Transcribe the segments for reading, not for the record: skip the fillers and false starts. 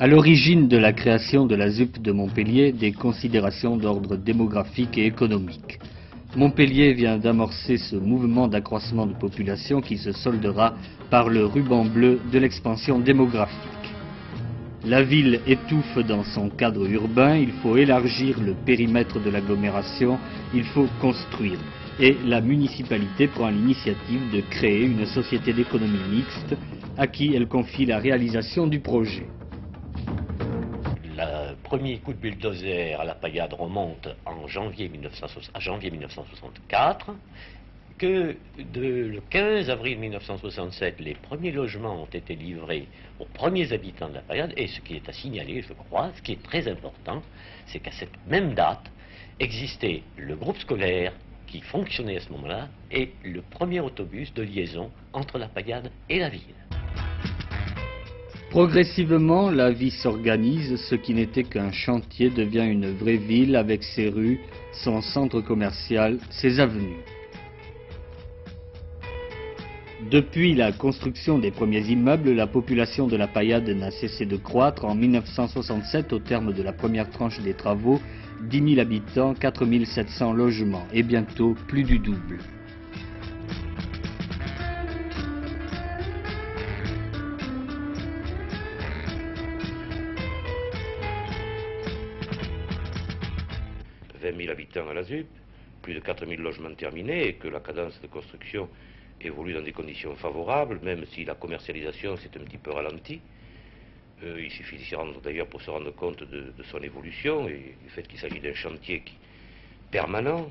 À l'origine de la création de la ZUP de Montpellier, des considérations d'ordre démographique et économique. Montpellier vient d'amorcer ce mouvement d'accroissement de population qui se soldera par le ruban bleu de l'expansion démographique. La ville étouffe dans son cadre urbain, il faut élargir le périmètre de l'agglomération, il faut construire. Et la municipalité prend l'initiative de créer une société d'économie mixte à qui elle confie la réalisation du projet. Le premier coup de bulldozer à la Payade remonte en janvier 1964, que le 15 avril 1967, les premiers logements ont été livrés aux premiers habitants de la Payade, et ce qui est à signaler, je crois, ce qui est très important, c'est qu'à cette même date existait le groupe scolaire qui fonctionnait à ce moment-là et le premier autobus de liaison entre la Payade et la ville. Progressivement, la vie s'organise, ce qui n'était qu'un chantier devient une vraie ville avec ses rues, son centre commercial, ses avenues. Depuis la construction des premiers immeubles, la population de la Payade n'a cessé de croître. En 1967, au terme de la première tranche des travaux, 10 000 habitants, 4 700 logements et bientôt plus du double. Habitants à la ZUP, plus de 4 000 logements terminés et que la cadence de construction évolue dans des conditions favorables, même si la commercialisation s'est un petit peu ralentie. Il suffit d'y rendre d'ailleurs pour se rendre compte de son évolution et du fait qu'il s'agit d'un chantier permanent.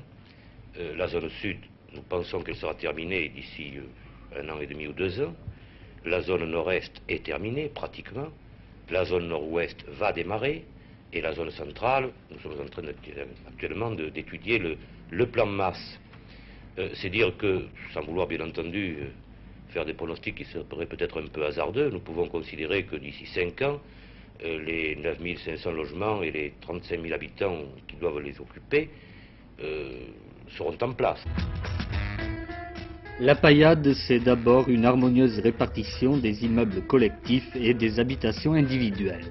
La zone sud, nous pensons qu'elle sera terminée d'ici 1 an et demi ou 2 ans. La zone nord-est est terminée pratiquement. La zone nord-ouest va démarrer. Et la zone centrale, nous sommes en train actuellement d'étudier le plan de masse. C'est dire que, sans vouloir bien entendu faire des pronostics qui seraient peut-être un peu hasardeux, nous pouvons considérer que d'ici 5 ans, les 9 500 logements et les 35 000 habitants qui doivent les occuper seront en place. La Payade, c'est d'abord une harmonieuse répartition des immeubles collectifs et des habitations individuelles.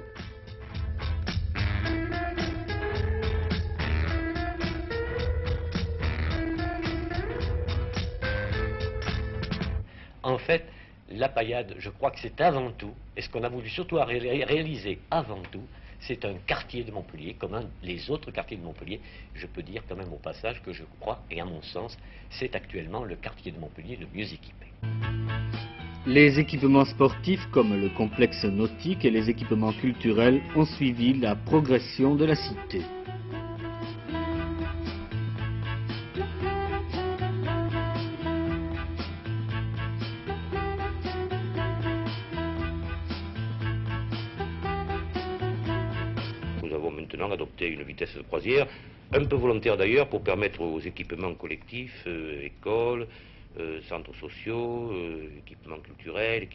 En fait, la Payade, je crois que c'est avant tout, et ce qu'on a voulu surtout réaliser avant tout, c'est un quartier de Montpellier, comme les autres quartiers de Montpellier. Je peux dire quand même au passage que je crois, et à mon sens, c'est actuellement le quartier de Montpellier le mieux équipé. Les équipements sportifs comme le complexe nautique et les équipements culturels ont suivi la progression de la cité. Nous avons maintenant adopté une vitesse de croisière, un peu volontaire d'ailleurs, pour permettre aux équipements collectifs, écoles, centres sociaux, équipements culturels,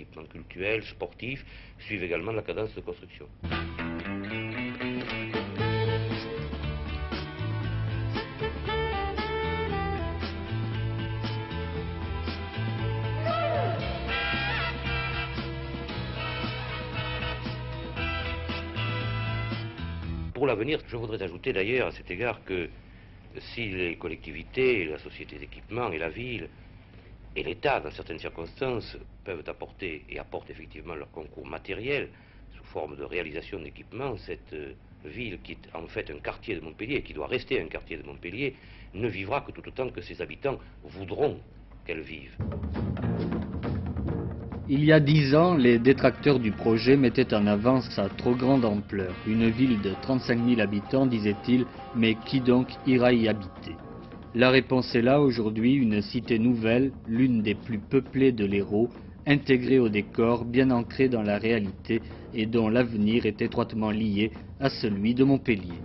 sportifs, suivent également la cadence de construction. Pour l'avenir, je voudrais ajouter d'ailleurs à cet égard que si les collectivités, la société d'équipement et la ville et l'État, dans certaines circonstances, peuvent apporter et apportent effectivement leur concours matériel sous forme de réalisation d'équipements, cette ville qui est en fait un quartier de Montpellier, qui doit rester un quartier de Montpellier, ne vivra que tout autant que ses habitants voudront qu'elle vive. Il y a 10 ans, les détracteurs du projet mettaient en avant sa trop grande ampleur. Une ville de 35 000 habitants, disaient-ils, mais qui donc ira y habiter? La réponse est là aujourd'hui, une cité nouvelle, l'une des plus peuplées de l'Hérault, intégrée au décor, bien ancrée dans la réalité et dont l'avenir est étroitement lié à celui de Montpellier.